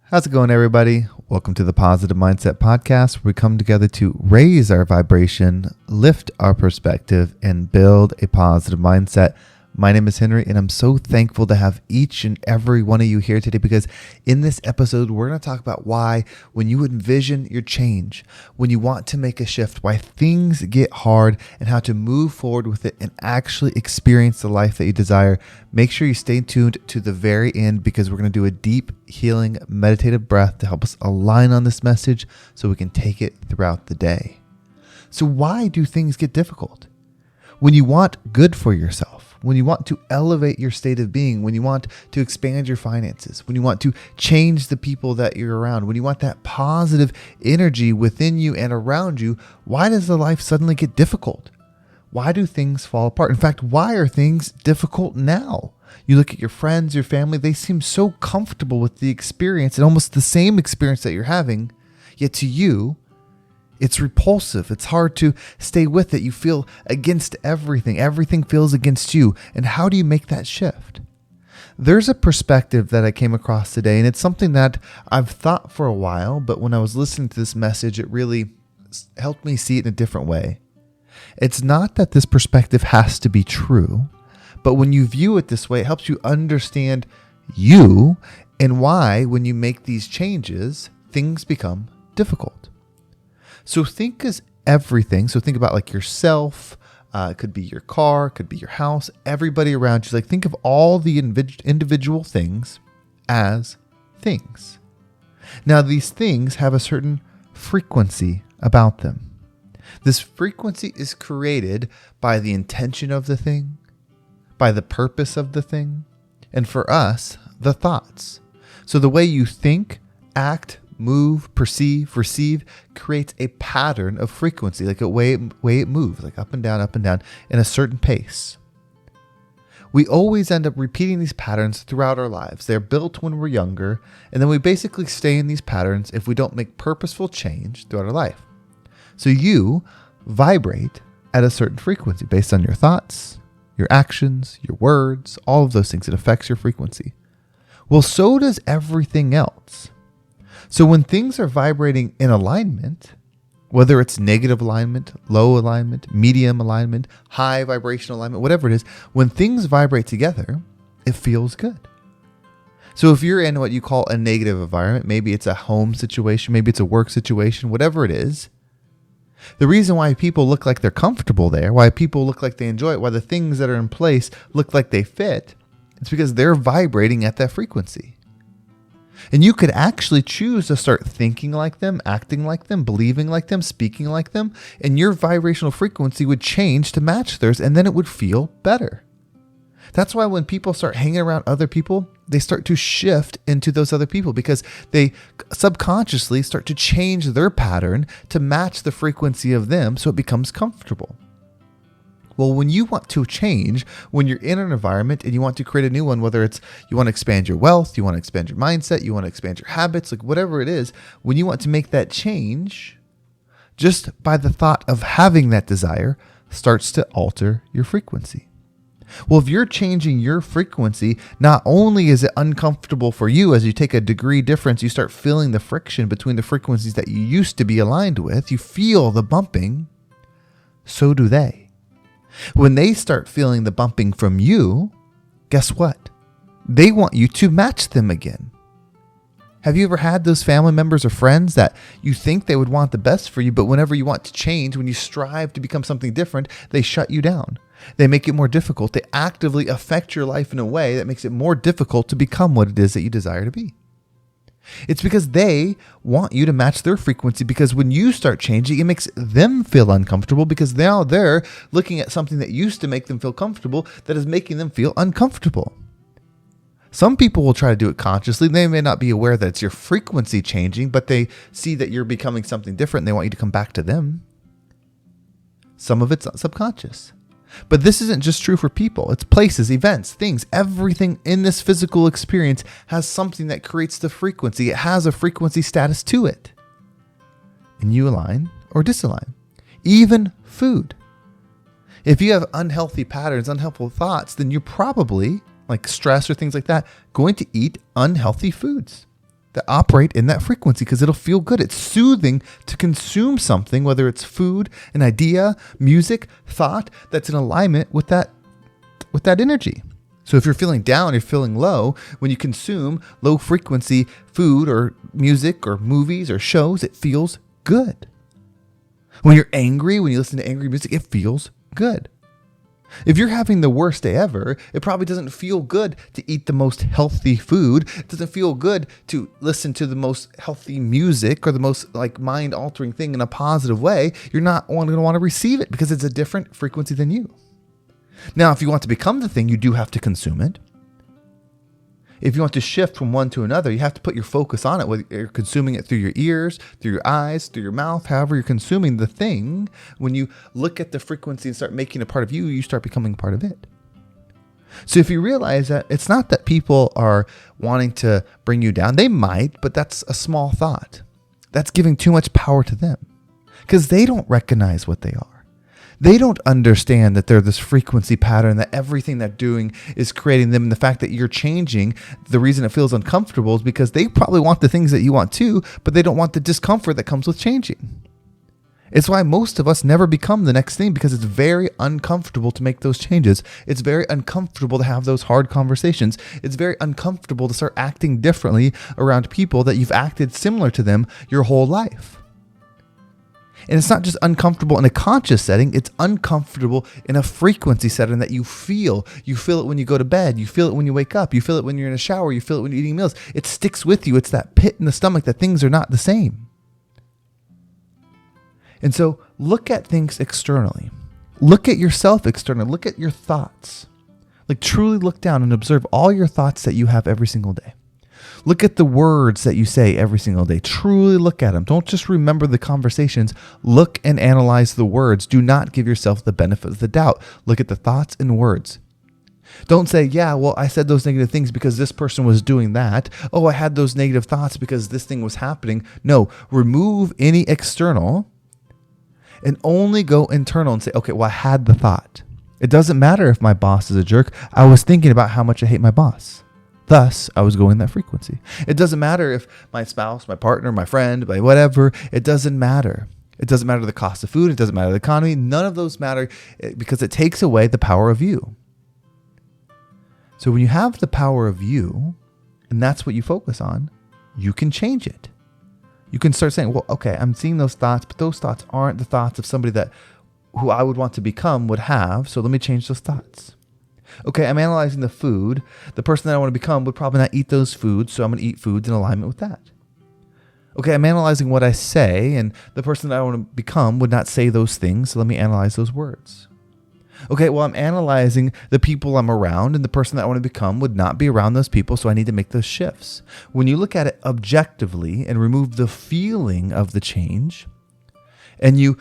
How's it going, everybody? Welcome to the Positive Mindset Podcast, where we come together to raise our vibration, lift our perspective, and build a positive mindset. My name is Henry, and I'm so thankful to have each and every one of you here today, because in this episode, we're going to talk about why, when you envision your change, when you want to make a shift, why things get hard, and how to move forward with it and actually experience the life that you desire. Make sure you stay tuned to the very end, because we're going to do a deep, healing, meditative breath to help us align on this message so we can take it throughout the day. So why do things get difficult? When you want good for yourself, when you want to elevate your state of being, when you want to expand your finances, when you want to change the people that you're around, when you want that positive energy within you and around you, why does the life suddenly get difficult? Why do things fall apart? In fact, why are things difficult now? You look at your friends, your family, they seem so comfortable with the experience and almost the same experience that you're having, yet to you, it's repulsive. It's hard to stay with it. You feel against everything. Everything feels against you. And how do you make that shift? There's a perspective that I came across today, and it's something that I've thought for a while, but when I was listening to this message, it really helped me see it in a different way. It's not that this perspective has to be true, but when you view it this way, it helps you understand you and why, when you make these changes, things become difficult. So think about like yourself, it could be your car, it could be your house, everybody around you. Like, think of all the individual things as things. Now, these things have a certain frequency about them. This frequency is created by the intention of the thing, by the purpose of the thing, and for us, the thoughts. So the way you think, act, move, perceive, receive creates a pattern of frequency, like a way it moves, like up and down in a certain pace. We always end up repeating these patterns throughout our lives. They're built when we're younger, and then we basically stay in these patterns if we don't make purposeful change throughout our life. So you vibrate at a certain frequency based on your thoughts, your actions, your words, all of those things. It affects your frequency. Well, so does everything else. So when things are vibrating in alignment, whether it's negative alignment, low alignment, medium alignment, high vibrational alignment, whatever it is, when things vibrate together, it feels good. So if you're in what you call a negative environment, maybe it's a home situation, maybe it's a work situation, whatever it is, the reason why people look like they're comfortable there, why people look like they enjoy it, why the things that are in place look like they fit, it's because they're vibrating at that frequency. And you could actually choose to start thinking like them, acting like them, believing like them, speaking like them, and your vibrational frequency would change to match theirs, and then it would feel better. That's why when people start hanging around other people, they start to shift into those other people, because they subconsciously start to change their pattern to match the frequency of them, so it becomes comfortable. Well, when you want to change, when you're in an environment and you want to create a new one, whether it's you want to expand your wealth, you want to expand your mindset, you want to expand your habits, like whatever it is, when you want to make that change, just by the thought of having that desire starts to alter your frequency. Well, if you're changing your frequency, not only is it uncomfortable for you as you take a degree difference, you start feeling the friction between the frequencies that you used to be aligned with, you feel the bumping, so do they. When they start feeling the bumping from you, guess what? They want you to match them again. Have you ever had those family members or friends that you think they would want the best for you, but whenever you want to change, when you strive to become something different, they shut you down. They make it more difficult. They actively affect your life in a way that makes it more difficult to become what it is that you desire to be. It's because they want you to match their frequency, because when you start changing, it makes them feel uncomfortable, because now they're looking at something that used to make them feel comfortable that is making them feel uncomfortable. Some people will try to do it consciously. They may not be aware that it's your frequency changing, but they see that you're becoming something different and they want you to come back to them. Some of it's subconscious. But this isn't just true for people. It's places, events, things, everything in this physical experience has something that creates the frequency. It has a frequency status to it. And you align or disalign. Even food. If you have unhealthy patterns, unhelpful thoughts, then you're probably, like stress or things like that, going to eat unhealthy foods that operate in that frequency because it'll feel good. It's soothing to consume something, whether it's food, an idea, music, thought, that's in alignment with that energy. So if you're feeling down, you're feeling low, when you consume low frequency food or music or movies or shows, it feels good. When you're angry, when you listen to angry music, it feels good. If you're having the worst day ever, it probably doesn't feel good to eat the most healthy food. It doesn't feel good to listen to the most healthy music or the most mind-altering thing in a positive way. You're not going to want to receive it because it's a different frequency than you. Now, if you want to become the thing, you do have to consume it. If you want to shift from one to another, you have to put your focus on it, whether you're consuming it through your ears, through your eyes, through your mouth, however you're consuming the thing. When you look at the frequency and start making it part of you, you start becoming part of it. So if you realize that it's not that people are wanting to bring you down, they might, but that's a small thought. That's giving too much power to them because they don't recognize what they are. They don't understand that they're this frequency pattern, that everything they're doing is creating them. And the fact that you're changing, the reason it feels uncomfortable is because they probably want the things that you want too, but they don't want the discomfort that comes with changing. It's why most of us never become the next thing, because it's very uncomfortable to make those changes. It's very uncomfortable to have those hard conversations. It's very uncomfortable to start acting differently around people that you've acted similar to them your whole life. And it's not just uncomfortable in a conscious setting, it's uncomfortable in a frequency setting that you feel. You feel it when you go to bed. You feel it when you wake up. You feel it when you're in a shower. You feel it when you're eating meals. It sticks with you. It's that pit in the stomach that things are not the same. And so look at things externally. Look at yourself externally. Look at your thoughts. Truly look down and observe all your thoughts that you have every single day. Look at the words that you say every single day. Truly look at them. Don't just remember the conversations. Look and analyze the words. Do not give yourself the benefit of the doubt. Look at the thoughts and words. Don't say, yeah, well, I said those negative things because this person was doing that. Oh, I had those negative thoughts because this thing was happening. No, remove any external and only go internal and say, okay, well, I had the thought. It doesn't matter if my boss is a jerk. I was thinking about how much I hate my boss. Thus, I was going that frequency. It doesn't matter if my spouse, my partner, my friend, my whatever, it doesn't matter. It doesn't matter the cost of food. It doesn't matter the economy. None of those matter because it takes away the power of you. So when you have the power of you, and that's what you focus on, you can change it. You can start saying, well, okay, I'm seeing those thoughts, but those thoughts aren't the thoughts of somebody who I would want to become would have. So let me change those thoughts. Okay, I'm analyzing the food. The person that I want to become would probably not eat those foods, so I'm going to eat foods in alignment with that. Okay, I'm analyzing what I say, and the person that I want to become would not say those things, so let me analyze those words. Okay, well, I'm analyzing the people I'm around, and the person that I want to become would not be around those people, so I need to make those shifts. When you look at it objectively and remove the feeling of the change, and you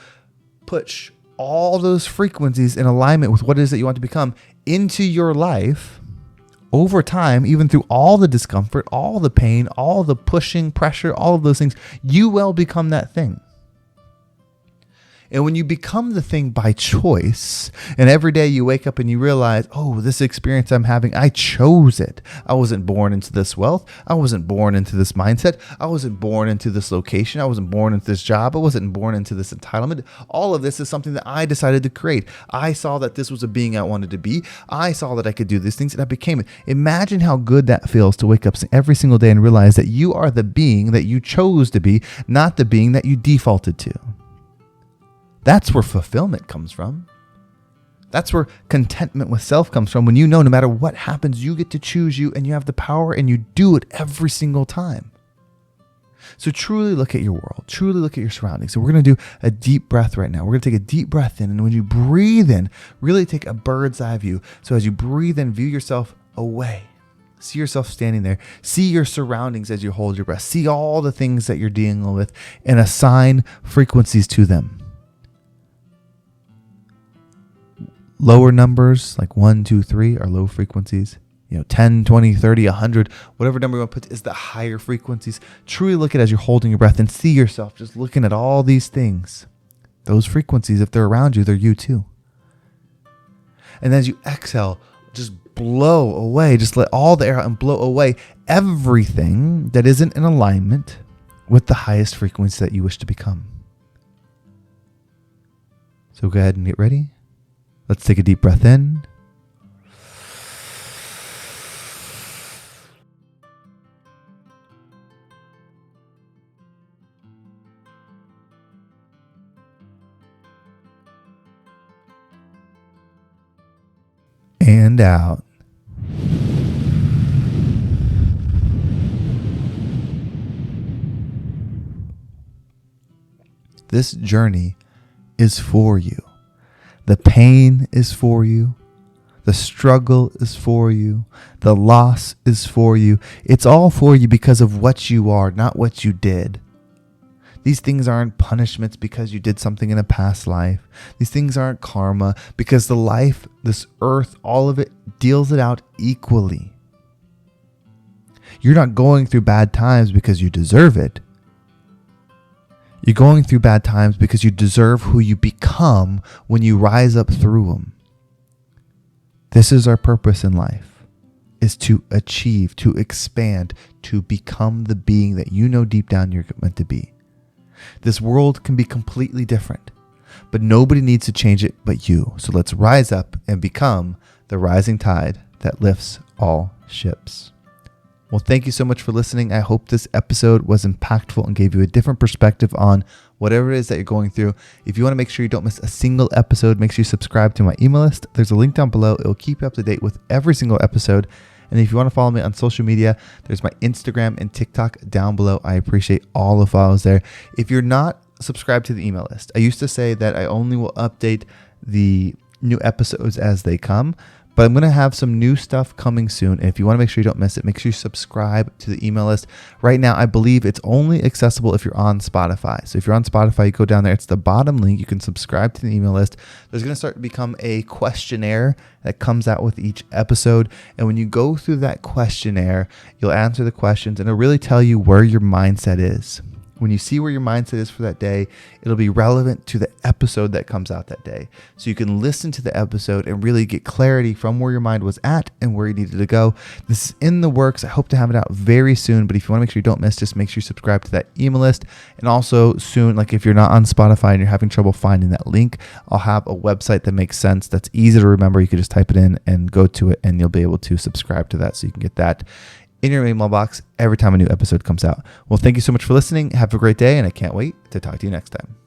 push all those frequencies in alignment with what it is that you want to become into your life over time, even through all the discomfort, all the pain, all the pushing, pressure, all of those things, you will become that thing. And when you become the thing by choice, and every day you wake up and you realize, oh, this experience I'm having, I chose it. I wasn't born into this wealth. I wasn't born into this mindset. I wasn't born into this location. I wasn't born into this job. I wasn't born into this entitlement. All of this is something that I decided to create. I saw that this was a being I wanted to be. I saw that I could do these things, and I became it. Imagine how good that feels to wake up every single day and realize that you are the being that you chose to be, not the being that you defaulted to. That's where fulfillment comes from. That's where contentment with self comes from. When you know no matter what happens, you get to choose you and you have the power and you do it every single time. So truly look at your world. Truly look at your surroundings. So we're going to do a deep breath right now. We're going to take a deep breath in. And when you breathe in, really take a bird's eye view. So as you breathe in, view yourself away. See yourself standing there. See your surroundings as you hold your breath. See all the things that you're dealing with and assign frequencies to them. Lower numbers like 1, 2, 3 are low frequencies. 10, 20, 30, 100, whatever number you want to put is the higher frequencies. Truly look at it as you're holding your breath and see yourself just looking at all these things. Those frequencies, if they're around you, they're you too. And as you exhale, just blow away. Just let all the air out and blow away everything that isn't in alignment with the highest frequency that you wish to become. So go ahead and get ready. Let's take a deep breath in. And out. This journey is for you. The pain is for you. The struggle is for you. The loss is for you. It's all for you because of what you are, not what you did. These things aren't punishments because you did something in a past life. These things aren't karma because the life, this earth, all of it deals it out equally. You're not going through bad times because you deserve it. You're going through bad times because you deserve who you become when you rise up through them. This is our purpose in life, is to achieve, to expand, to become the being that you know deep down you're meant to be. This world can be completely different, but nobody needs to change it but you. So let's rise up and become the rising tide that lifts all ships. Well, thank you so much for listening. I hope this episode was impactful and gave you a different perspective on whatever it is that you're going through. If you want to make sure you don't miss a single episode, make sure you subscribe to my email list. There's a link down below. It will keep you up to date with every single episode. And if you want to follow me on social media, there's my Instagram and TikTok down below. I appreciate all the follows there. If you're not subscribed to the email list, I used to say that I only will update the new episodes as they come, but I'm going to have some new stuff coming soon. And if you want to make sure you don't miss it, make sure you subscribe to the email list. Right now, I believe it's only accessible if you're on Spotify. So if you're on Spotify, you go down there. It's the bottom link. You can subscribe to the email list. There's going to start to become a questionnaire that comes out with each episode. And when you go through that questionnaire, you'll answer the questions and it'll really tell you where your mindset is. When you see where your mindset is for that day, it'll be relevant to the episode that comes out that day. So you can listen to the episode and really get clarity from where your mind was at and where you needed to go. This is in the works. I hope to have it out very soon. But if you want to make sure you don't miss, just make sure you subscribe to that email list. And also soon, like if you're not on Spotify and you're having trouble finding that link, I'll have a website that makes sense, that's easy to remember. You can just type it in and go to it and you'll be able to subscribe to that so you can get that in your email box every time a new episode comes out. Well, thank you so much for listening. Have a great day, and I can't wait to talk to you next time.